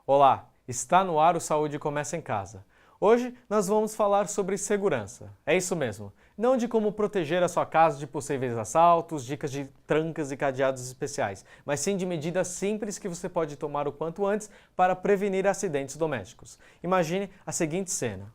Olá, está no ar o Saúde Começa em Casa. Hoje nós vamos falar sobre segurança. É isso mesmo, não de como proteger a sua casa de possíveis assaltos, dicas de trancas e cadeados especiais, mas sim de medidas simples que você pode tomar o quanto antes para prevenir acidentes domésticos. Imagine a seguinte cena.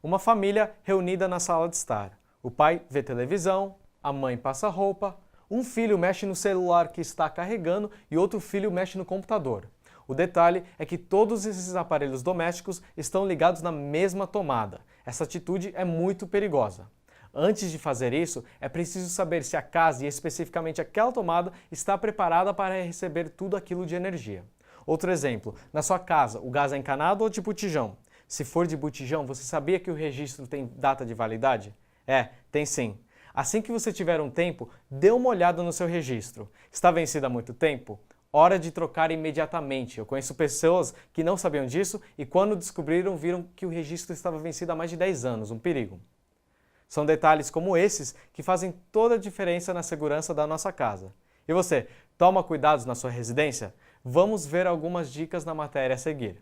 Uma família reunida na sala de estar. O pai vê televisão, a mãe passa roupa, um filho mexe no celular que está carregando e outro filho mexe no computador. O detalhe é que todos esses aparelhos domésticos estão ligados na mesma tomada. Essa atitude é muito perigosa. Antes de fazer isso, é preciso saber se a casa, e especificamente aquela tomada, está preparada para receber tudo aquilo de energia. Outro exemplo, na sua casa, o gás é encanado ou de botijão? Se for de botijão, você sabia que o registro tem data de validade? Tem sim. Assim que você tiver um tempo, dê uma olhada no seu registro. Está vencido há muito tempo? Hora de trocar imediatamente. Eu conheço pessoas que não sabiam disso e quando descobriram, viram que o registro estava vencido há mais de 10 anos, um perigo. São detalhes como esses que fazem toda a diferença na segurança da nossa casa. E você, toma cuidados na sua residência? Vamos ver algumas dicas na matéria a seguir.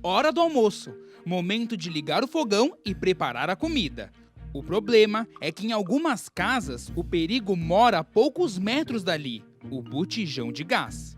Hora do almoço. Momento de ligar o fogão e preparar a comida. O problema é que em algumas casas o perigo mora a poucos metros dali, o botijão de gás.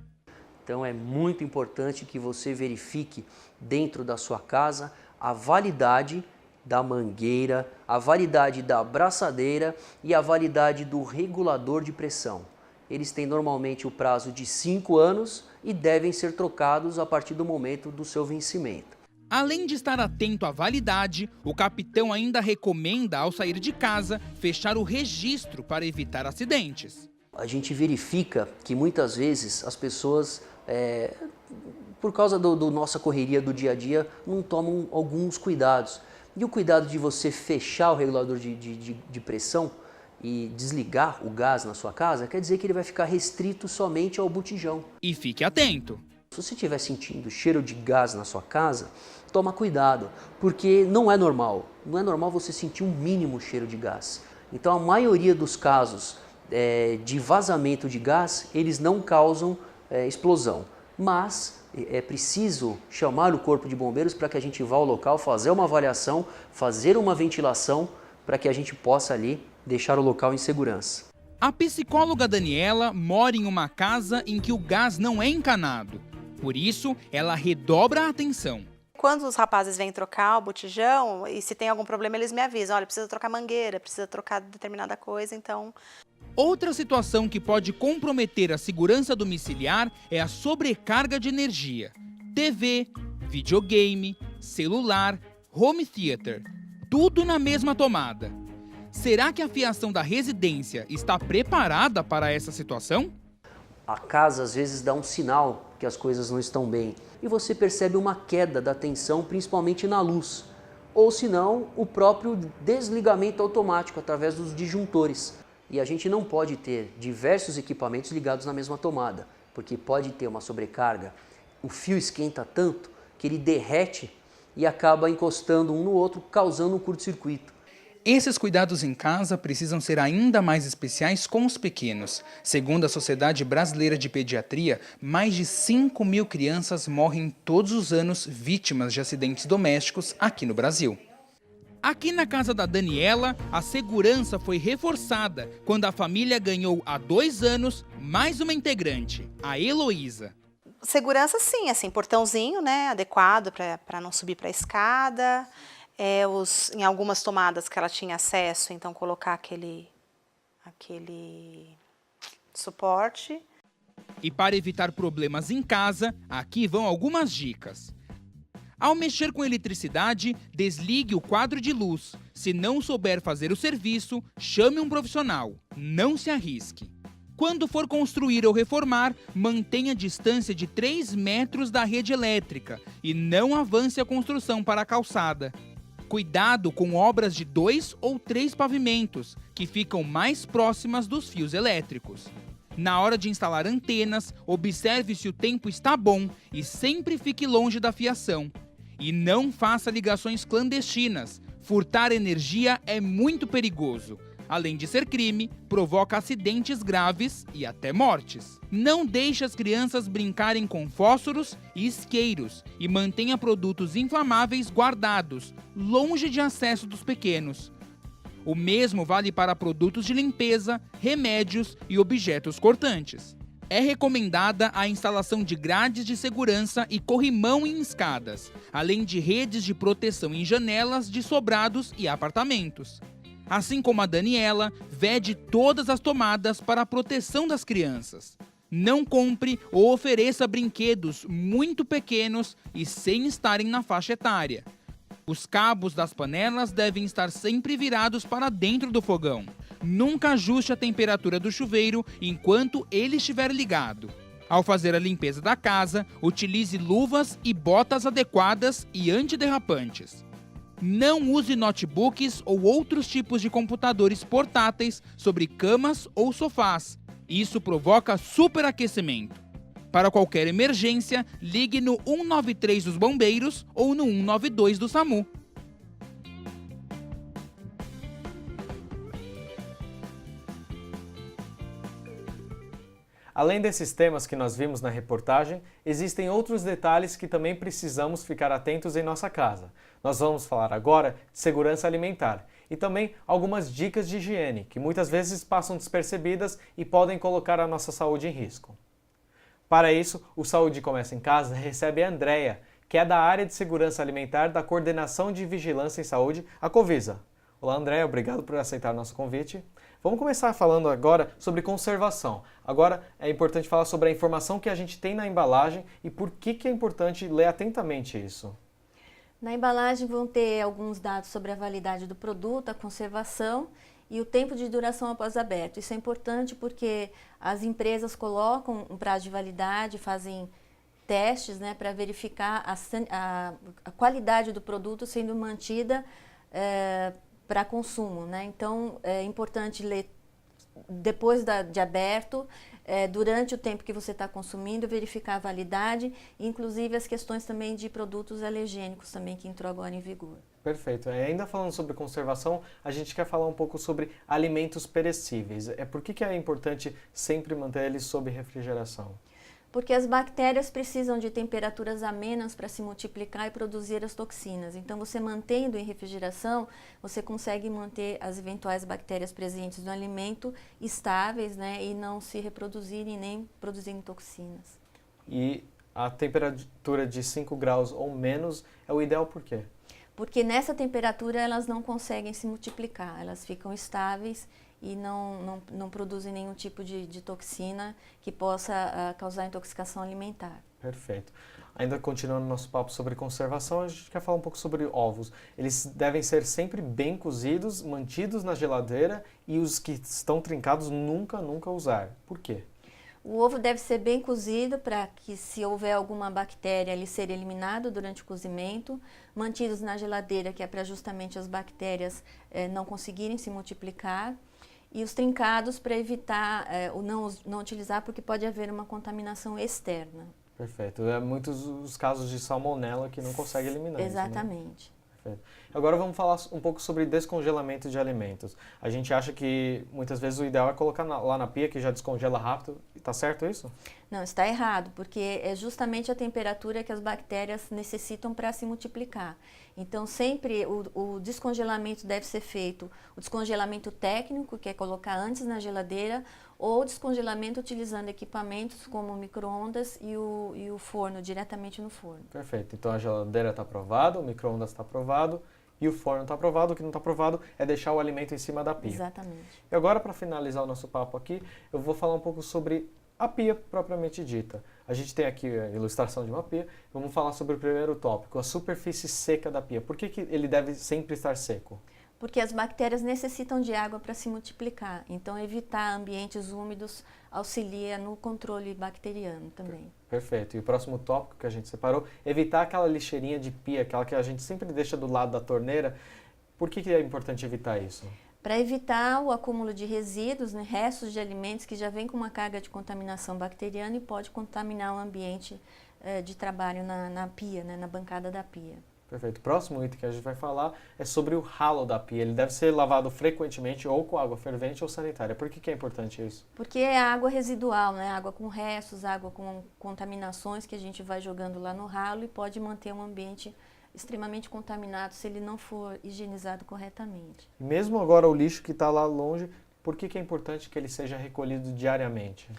Então é muito importante que você verifique dentro da sua casa a validade da mangueira, a validade da abraçadeira e a validade do regulador de pressão. Eles têm normalmente o prazo de 5 anos e devem ser trocados a partir do momento do seu vencimento. Além de estar atento à validade, o capitão ainda recomenda, ao sair de casa, fechar o registro para evitar acidentes. A gente verifica que muitas vezes as pessoas, por causa da nossa correria do dia a dia, não tomam alguns cuidados. E o cuidado de você fechar o regulador de pressão e desligar o gás na sua casa, quer dizer que ele vai ficar restrito somente ao botijão. E fique atento. Se você estiver sentindo cheiro de gás na sua casa, toma cuidado, porque não é normal. Não é normal você sentir um mínimo cheiro de gás. Então a maioria dos casos de vazamento de gás, eles não causam explosão. Mas é preciso chamar o corpo de bombeiros para que a gente vá ao local, fazer uma avaliação, fazer uma ventilação, para que a gente possa ali deixar o local em segurança. A psicóloga Daniela mora em uma casa em que o gás não é encanado. Por isso, ela redobra a atenção. Quando os rapazes vêm trocar o botijão, e se tem algum problema, eles me avisam. Olha, precisa trocar mangueira, precisa trocar determinada coisa, então... Outra situação que pode comprometer a segurança domiciliar é a sobrecarga de energia. TV, videogame, celular, home theater, tudo na mesma tomada. Será que a fiação da residência está preparada para essa situação? A casa às vezes dá um sinal que as coisas não estão bem e você percebe uma queda da tensão, principalmente na luz. Ou se não, o próprio desligamento automático através dos disjuntores. E a gente não pode ter diversos equipamentos ligados na mesma tomada, porque pode ter uma sobrecarga, o fio esquenta tanto que ele derrete e acaba encostando um no outro, causando um curto-circuito. Esses cuidados em casa precisam ser ainda mais especiais com os pequenos. Segundo a Sociedade Brasileira de Pediatria, mais de 5.000 crianças morrem todos os anos vítimas de acidentes domésticos aqui no Brasil. Aqui na casa da Daniela, a segurança foi reforçada quando a família ganhou há 2 anos mais uma integrante, a Heloísa. Segurança sim, assim, portãozinho, né, adequado para não subir para a escada. Em algumas tomadas que ela tinha acesso, então colocar aquele suporte. E para evitar problemas em casa, aqui vão algumas dicas. Ao mexer com eletricidade, desligue o quadro de luz. Se não souber fazer o serviço, chame um profissional. Não se arrisque. Quando for construir ou reformar, mantenha a distância de 3 metros da rede elétrica e não avance a construção para a calçada. Cuidado com obras de 2 ou 3 pavimentos, que ficam mais próximas dos fios elétricos. Na hora de instalar antenas, observe se o tempo está bom e sempre fique longe da fiação. E não faça ligações clandestinas. Furtar energia é muito perigoso. além de ser crime, provoca acidentes graves e até mortes. Não deixe as crianças brincarem com fósforos e isqueiros e mantenha produtos inflamáveis guardados, longe de acesso dos pequenos. O mesmo vale para produtos de limpeza, remédios e objetos cortantes. É recomendada a instalação de grades de segurança e corrimão em escadas, além de redes de proteção em janelas de sobrados e apartamentos. Assim como a Daniela, vede todas as tomadas para a proteção das crianças. Não compre ou ofereça brinquedos muito pequenos e sem estarem na faixa etária. Os cabos das panelas devem estar sempre virados para dentro do fogão. Nunca ajuste a temperatura do chuveiro enquanto ele estiver ligado. Ao fazer a limpeza da casa, utilize luvas e botas adequadas e antiderrapantes. Não use notebooks ou outros tipos de computadores portáteis sobre camas ou sofás. Isso provoca superaquecimento. Para qualquer emergência, ligue no 193 dos bombeiros ou no 192 do SAMU. Além desses temas que nós vimos na reportagem, existem outros detalhes que também precisamos ficar atentos em nossa casa. Nós vamos falar agora de segurança alimentar e também algumas dicas de higiene que muitas vezes passam despercebidas e podem colocar a nossa saúde em risco. Para isso, o Saúde Começa em Casa recebe a Andréia, que é da área de segurança alimentar da Coordenação de Vigilância em Saúde, a Covisa. Olá, Andréia, obrigado por aceitar nosso convite. Vamos começar falando agora sobre conservação. Agora é importante falar sobre a informação que a gente tem na embalagem e por que é importante ler atentamente isso. Na embalagem vão ter alguns dados sobre a validade do produto, a conservação e o tempo de duração após aberto. Isso é importante porque as empresas colocam um prazo de validade, fazem testes, né, para verificar a qualidade do produto sendo mantida para consumo, né? Então é importante ler depois de aberto, durante o tempo que você está consumindo, verificar a validade, inclusive as questões também de produtos alergênicos também que entrou agora em vigor. Perfeito. Ainda falando sobre conservação, a gente quer falar um pouco sobre alimentos perecíveis. Por que é importante sempre manter eles sob refrigeração? Porque as bactérias precisam de temperaturas amenas para se multiplicar e produzir as toxinas. Então, você mantendo em refrigeração, você consegue manter as eventuais bactérias presentes no alimento estáveis, né, e não se reproduzirem nem produzirem toxinas. E a temperatura de 5 graus ou menos é o ideal por quê? Porque nessa temperatura elas não conseguem se multiplicar, elas ficam estáveis e não produzem nenhum tipo de toxina que possa causar intoxicação alimentar. Perfeito. Ainda continuando nosso papo sobre conservação, a gente quer falar um pouco sobre ovos. Eles devem ser sempre bem cozidos, mantidos na geladeira e os que estão trincados nunca usar. Por quê? O ovo deve ser bem cozido para que, se houver alguma bactéria, ele ser eliminado durante o cozimento. Mantidos na geladeira, que é para justamente as bactérias não conseguirem se multiplicar. E os trincados para evitar o não utilizar, porque pode haver uma contaminação externa. Perfeito. É muitos os casos de salmonela que não consegue eliminar. Exatamente. Isso, né? Perfeito. Agora vamos falar um pouco sobre descongelamento de alimentos. A gente acha que muitas vezes o ideal é colocar lá na pia, que já descongela rápido. Está certo isso? Não, está errado, porque é justamente a temperatura que as bactérias necessitam para se multiplicar. Então, sempre o descongelamento deve ser feito, o descongelamento técnico, que é colocar antes na geladeira, ou descongelamento utilizando equipamentos como o micro-ondas e o forno, diretamente no forno. Perfeito. Então a geladeira está aprovada, o micro-ondas está aprovado e o forno está aprovado. O que não está aprovado é deixar o alimento em cima da pia. Exatamente. E agora, para finalizar o nosso papo aqui, eu vou falar um pouco sobre a pia propriamente dita. A gente tem aqui a ilustração de uma pia. Vamos falar sobre o primeiro tópico, a superfície seca da pia. Por que ele deve sempre estar seco? Porque as bactérias necessitam de água para se multiplicar. Então, evitar ambientes úmidos auxilia no controle bacteriano também. Perfeito. E o próximo tópico que a gente separou, evitar aquela lixeirinha de pia, aquela que a gente sempre deixa do lado da torneira. Por que é importante evitar isso? Para evitar o acúmulo de resíduos, né, restos de alimentos que já vem com uma carga de contaminação bacteriana e pode contaminar o ambiente de trabalho na pia, né, na bancada da pia. Perfeito. O próximo item que a gente vai falar é sobre o ralo da pia. Ele deve ser lavado frequentemente ou com água fervente ou sanitária. Por que é importante isso? Porque é água residual, né? Água com restos, água com contaminações que a gente vai jogando lá no ralo e pode manter um ambiente extremamente contaminado se ele não for higienizado corretamente. Mesmo agora o lixo que está lá longe, por que é importante que ele seja recolhido diariamente?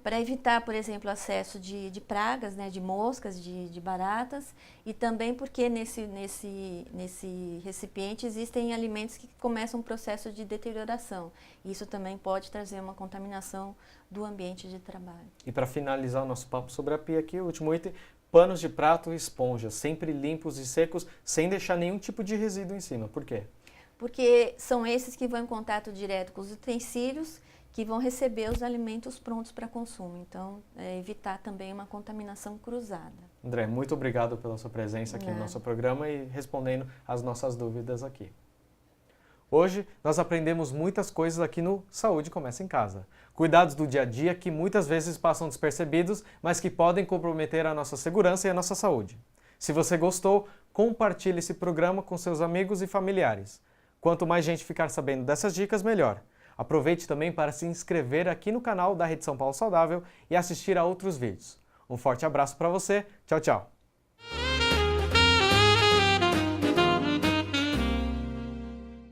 Para evitar, por exemplo, acesso de pragas, né, de moscas, de baratas, e também porque nesse recipiente existem alimentos que começam um processo de deterioração. Isso também pode trazer uma contaminação do ambiente de trabalho. E para finalizar o nosso papo sobre a pia aqui, o último item, panos de prato e esponjas, sempre limpos e secos, sem deixar nenhum tipo de resíduo em cima. Por quê? Porque são esses que vão em contato direto com os utensílios, que vão receber os alimentos prontos para consumo. Então, evitar também uma contaminação cruzada. André, muito obrigado pela sua presença aqui no nosso programa e respondendo as nossas dúvidas aqui. Hoje, nós aprendemos muitas coisas aqui no Saúde Começa em Casa. Cuidados do dia a dia que muitas vezes passam despercebidos, mas que podem comprometer a nossa segurança e a nossa saúde. Se você gostou, compartilhe esse programa com seus amigos e familiares. Quanto mais gente ficar sabendo dessas dicas, melhor. Aproveite também para se inscrever aqui no canal da Rede São Paulo Saudável e assistir a outros vídeos. Um forte abraço para você. Tchau, tchau.